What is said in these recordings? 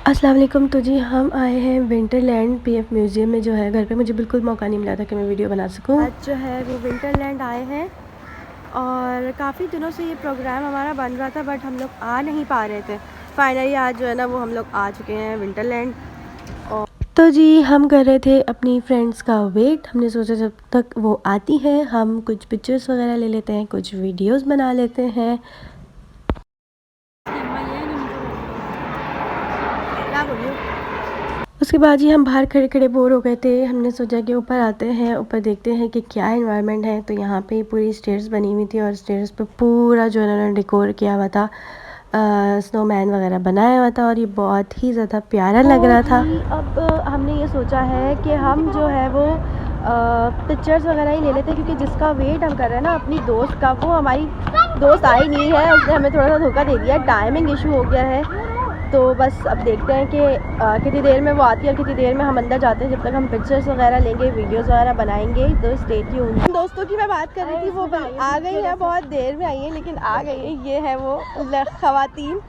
अस्सलाम वालेकुम। तो जी हम आए हैं विंटरलैंड पीएफ म्यूज़ियम में। जो है घर पे मुझे बिल्कुल मौका नहीं मिला था कि मैं वीडियो बना सकूं। आज जो है वो विंटरलैंड आए हैं और काफ़ी दिनों से ये प्रोग्राम हमारा बन रहा था बट हम लोग आ नहीं पा रहे थे। फाइनली आज जो है ना वो हम लोग आ चुके हैं विंटरलैंड। और तो जी हम कर रहे थे अपनी फ्रेंड्स का वेट। हमने सोचा जब तक वो आती हैं हम कुछ पिक्चर्स वगैरह ले लेते हैं, कुछ वीडियोस बना लेते हैं। उसके बाद ही हम बाहर खड़े खड़े बोर हो गए थे। हमने सोचा कि ऊपर आते हैं, ऊपर देखते हैं कि क्या एनवायरनमेंट है। तो यहाँ पे पूरी स्टेयर्स बनी हुई थी और स्टेयर्स पे पूरा जो है उन्होंने डेकोर किया हुआ था, स्नोमैन वगैरह बनाया हुआ था और ये बहुत ही ज़्यादा प्यारा लग रहा था। अब हमने ये सोचा है कि हम जो है वो पिक्चर्स वगैरह ही ले लेते हैं, क्योंकि जिसका वेट हम कर रहे हैं ना अपनी दोस्त का, वो हमारी दोस्त आई नहीं है। उसने हमें थोड़ा सा धोखा दे दिया, टाइमिंग इशू हो गया है। तो बस अब देखते हैं कि कितनी देर में वो आती है और कितनी देर में हम अंदर जाते हैं। जब तक हम पिक्चर्स वगैरह लेंगे, वीडियोस वगैरह बनाएंगे। तो स्टे ट्यून्ड। दोस्तों की मैं बात कर रही थी, वो आ गई है, बहुत देर में आई है लेकिन आ गई है। ये है वो ख़वातीन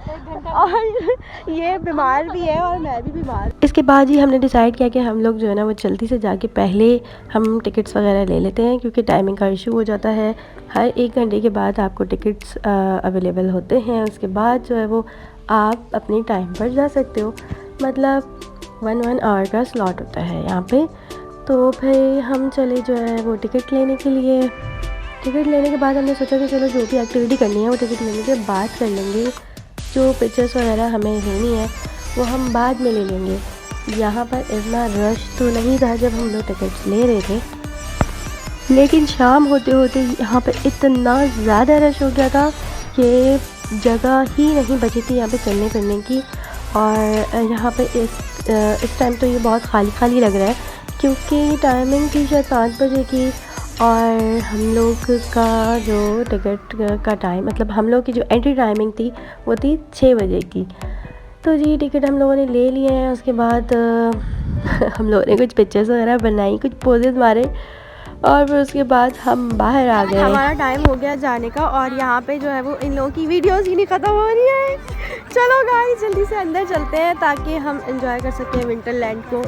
और ये बीमार भी है और मैं भी बीमार। इसके बाद ही हमने डिसाइड किया कि हम लोग जो है ना वो जल्दी से जाके पहले हम टिकट्स वगैरह ले लेते हैं, क्योंकि टाइमिंग का इशू हो जाता है। हर 1 घंटे के बाद आपको टिकट्स अवेलेबल होते हैं। उसके बाद जो है वो आप अपने टाइम पर जा सकते हो, मतलब 1 आवर का स्लॉट होता है यहाँ पे। तो फिर हम चले जो है वो टिकट लेने के लिए। टिकट लेने के बाद हमने सोचा कि चलो जो भी एक्टिविटी करनी है वो टिकट लेने के बाद कर लेंगे। जो पिक्चर्स वगैरह हमें लेनी है वो हम बाद में ले लेंगे। यहाँ पर इतना रश तो नहीं था जब हम लोग टिकट्स ले रहे थे, लेकिन शाम होते होते यहाँ पर इतना ज़्यादा रश हो गया था कि जगह ही नहीं बची थी यहाँ पे चलने फिरने की। और यहाँ पे इस टाइम तो ये बहुत खाली खाली लग रहा है, क्योंकि टाइमिंग थी शायद 5 बजे की और हम लोग का जो टिकट का टाइम, मतलब हम लोग की जो एंट्री टाइमिंग थी वो थी 6 बजे की। तो जी टिकट हम लोगों ने ले लिए हैं। उसके बाद हम लोगों ने कुछ पिक्चर्स वगैरह बनाई, कुछ पोजेस मारे और फिर उसके बाद हम बाहर आ गए। हमारा टाइम हो गया जाने का और यहाँ पे जो है वो इन लोगों की वीडियोस ही नहीं ख़त्म हो रही है। चलो गाइस जल्दी से अंदर चलते हैं ताकि हम एंजॉय कर सकें विंटरलैंड को।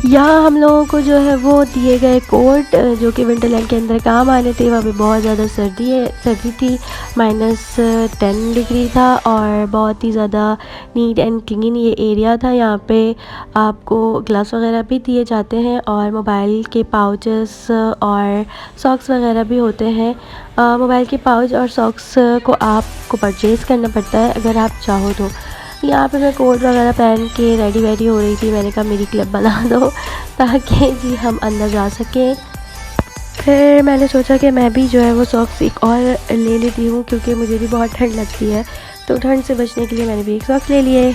यहाँ हम लोगों को जो है वो दिए गए कोट जो कि विंटरलैंड के अंदर काम आने थे। वहाँ पे बहुत ज़्यादा सर्दी थी, -10 डिग्री था और बहुत ही ज़्यादा नीट एंड क्लीन ये एरिया था। यहाँ पे आपको ग्लव्स वगैरह भी दिए जाते हैं और मोबाइल के पाउचेस और सॉक्स वगैरह भी होते हैं। मोबाइल के पाउच और सॉक्स को आपको परचेज़ करना पड़ता है अगर आप चाहो तो। यहाँ पे मैं कोट वगैरह पहन के रेडी हो रही थी। मैंने कहा मेरी क्लिप बना दो ताकि जी हम अंदर जा सकें। फिर मैंने सोचा कि मैं भी जो है वो सॉक्स एक और ले लेती हूँ, क्योंकि मुझे भी बहुत ठंड लगती है। तो ठंड से बचने के लिए मैंने भी एक सॉक्स ले लिए।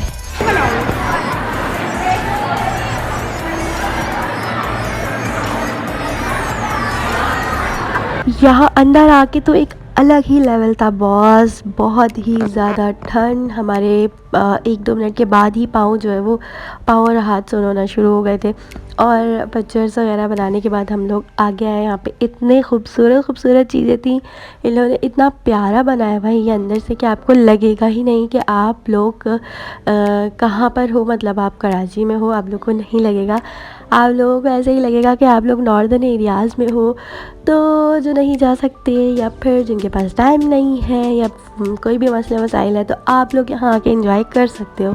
यहाँ अंदर आके तो एक अलग ही लेवल था बॉस, बहुत ही ज़्यादा ठंड। हमारे 1-2 मिनट के बाद ही पाँव जो है वो पाँव और हाथ सुनना शुरू हो गए थे। और पिक्चर्स वगैरह बनाने के बाद हम लोग आगे आए। यहाँ पे इतने खूबसूरत चीज़ें थी। इन लोगों ने इतना प्यारा बनाया भाई ये अंदर से कि आपको लगेगा ही नहीं कि आप लोग कहाँ पर हो, मतलब आप कराची में हो। आप लोग को नहीं लगेगा, आप लोगों को ऐसे ही लगेगा कि आप लोग नॉर्दर्न एरियाज़ में हो। तो जो नहीं जा सकते या फिर जिनके पास टाइम नहीं है या कोई भी मसला मसाइल है, तो आप लोग यहाँ आके एंजॉय कर सकते हो।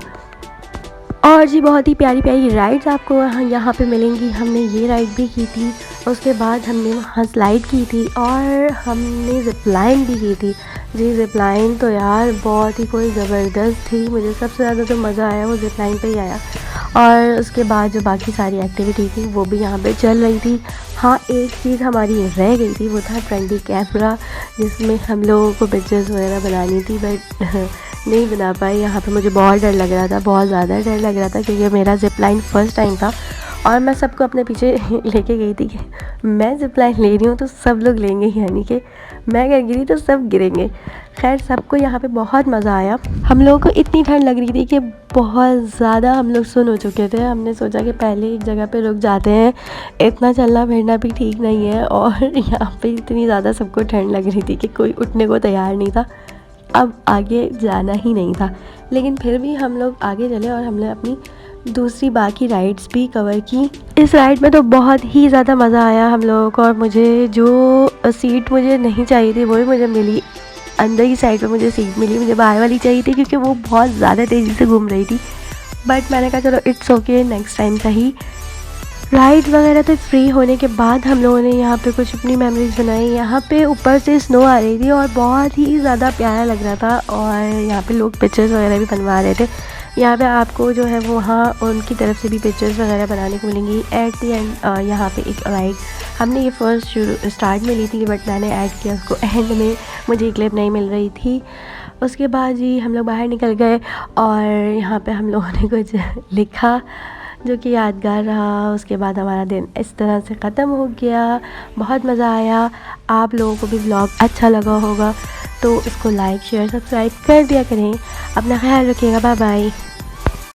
और जी बहुत ही प्यारी प्यारी राइड्स आपको यहाँ पे मिलेंगी। हमने ये राइड भी की थी, उसके बाद हमने वहाँ स्लाइड की थी और हमने ज़िप-लाइन भी की थी। जी ज़िप-लाइन तो यार बहुत ही कोई ज़बरदस्त थी। मुझे सबसे ज़्यादा तो मज़ा आया वो ज़िप-लाइन पे ही आया। और उसके बाद जो बाकी सारी एक्टिविटी थी वो भी यहाँ पे चल रही थी। हाँ, एक चीज़ हमारी रह गई थी, वो था ट्रेंडी कैमरा, जिसमें हम लोगों को पिक्चर्स वगैरह बनानी थी, बट नहीं बना पाई। यहाँ पे मुझे बहुत डर लग रहा था, बहुत ज़्यादा डर लग रहा था, क्योंकि मेरा ज़िप लाइन फर्स्ट टाइम था और मैं सबको अपने पीछे लेके गई थी कि मैं ज़िप लाइन ले रही हूँ तो सब लोग लेंगे, यानी कि मैं अगर गिरी तो सब गिरेंगे। खैर सबको यहाँ पे बहुत मज़ा आया। हम लोगों को इतनी ठंड लग रही थी कि बहुत ज़्यादा हम लोग सुन हो चुके थे। हमने सोचा कि पहले एक जगह पे रुक जाते हैं, इतना चलना फिरना भी ठीक नहीं है, और यहाँ पे इतनी ज़्यादा सबको ठंड लग रही थी कि कोई उठने को तैयार नहीं था। अब आगे जाना ही नहीं था, लेकिन फिर भी हम लोग आगे चले और हमने अपनी दूसरी बाकी राइड्स भी कवर की। इस राइड में तो बहुत ही ज़्यादा मज़ा आया हम लोगों को, और मुझे जो सीट मुझे नहीं चाहिए थी वही मुझे मिली। अंदर की साइड पे मुझे सीट मिली, मुझे बाहर वाली चाहिए थी क्योंकि वो बहुत ज़्यादा तेज़ी से घूम रही थी। बट मैंने कहा चलो इट्स ओके, नेक्स्ट टाइम सही। राइड वगैरह तो फ्री होने के बाद हम लोगों ने यहाँ पे कुछ अपनी मेमोरीज बनाई। यहाँ पे ऊपर से स्नो आ रही थी और बहुत ही ज़्यादा प्यारा लग रहा था, और यहाँ पे लोग पिक्चर्स वगैरह भी बनवा रहे थे। यहाँ पे आपको जो है वो वहाँ उनकी तरफ से भी पिक्चर्स वगैरह बनाने को मिलेंगी। एट दी एंड यहाँ पे एक राइड हमने ये फर्स्ट स्टार्ट में ली थी, बट मैंने ऐड किया उसको एंड में, मुझे एक क्लिप नहीं मिल रही थी। उसके बाद जी हम लोग बाहर निकल गए और यहाँ पे हम लोगों ने कुछ लिखा जो कि यादगार रहा। उसके बाद हमारा दिन इस तरह से ख़त्म हो गया। बहुत मज़ा आया। आप लोगों को भी व्लॉग अच्छा लगा होगा तो इसको लाइक शेयर सब्सक्राइब कर दिया करें। अपना ख्याल रखिएगा। Bye bye.